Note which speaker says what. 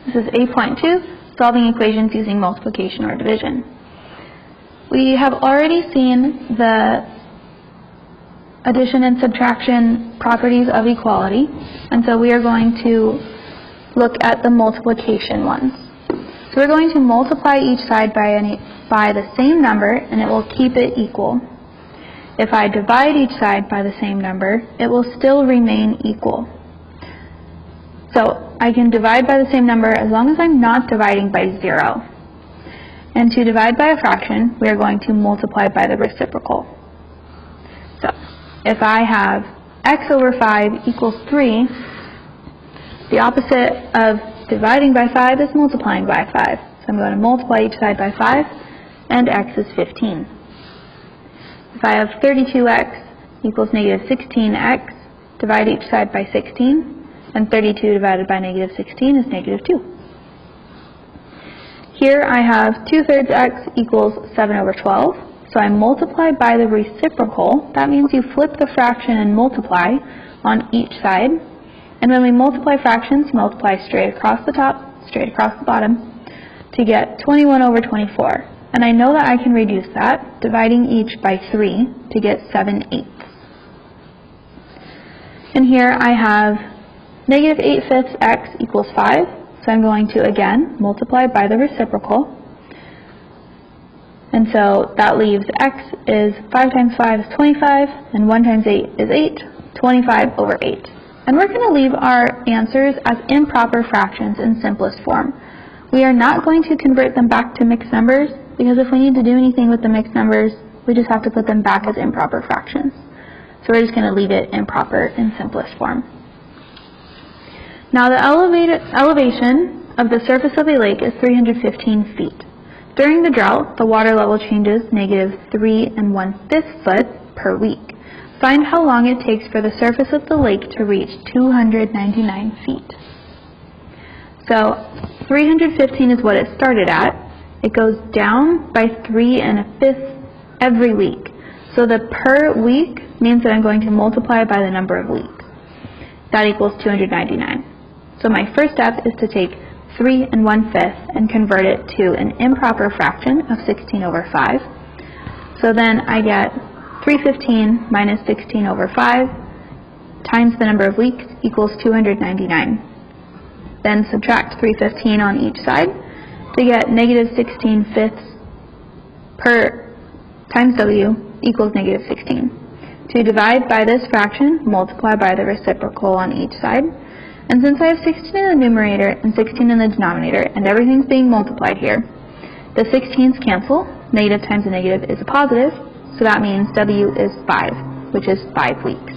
Speaker 1: This is A.2, solving equations using multiplication or division. We have already seen the addition and subtraction properties of equality, and so we are going to look at the multiplication ones. So we're going to multiply each side by the same number, and it will keep it equal. If I divide each side by the same number, it will still remain equal. So I can divide by the same number as long as I'm not dividing by 0. And to divide by a fraction, we are going to multiply by the reciprocal. So if I have x over 5 equals 3, the opposite of dividing by 5 is multiplying by 5. So I'm going to multiply each side by 5, and x is 15. If I have 32x equals negative 16x, divide each side by 16, and 32 divided by negative 16 is negative 2. Here I have 2/3 x equals 7 over 12, so I multiply by the reciprocal. That means you flip the fraction and multiply on each side. And when we multiply fractions, you multiply straight across the top, straight across the bottom, to get 21 over 24. And I know that I can reduce that, dividing each by 3 to get 7/8. And here I have negative 8/5 x equals 5, so I'm going to again multiply by the reciprocal. And so that leaves x is 5 times 5 is 25, and 1 times 8 is 8, 25 over 8. And we're going to leave our answers as improper fractions in simplest form. We are not going to convert them back to mixed numbers, because if we need to do anything with the mixed numbers, we just have to put them back as improper fractions. So we're just going to leave it improper in simplest form. Now the elevation of the surface of a lake is 315 feet. During the drought, the water level changes negative 3 1/5 foot per week. Find how long it takes for the surface of the lake to reach 299 feet. So 315 is what it started at. It goes down by 3 1/5 every week. So the per week means that I'm going to multiply by the number of weeks. That equals 299. So my first step is to take 3 1/5 and convert it to an improper fraction of 16 over 5. So then I get 315 minus 16 over 5 times the number of weeks equals 299. Then subtract 315 on each side to get negative 16/5 per times w equals negative 16. To divide by this fraction, multiply by the reciprocal on each side. And since I have 16 in the numerator and 16 in the denominator, and everything's being multiplied here, the 16's cancel. Negative times a negative is a positive, so that means w is 5, which is 5 weeks.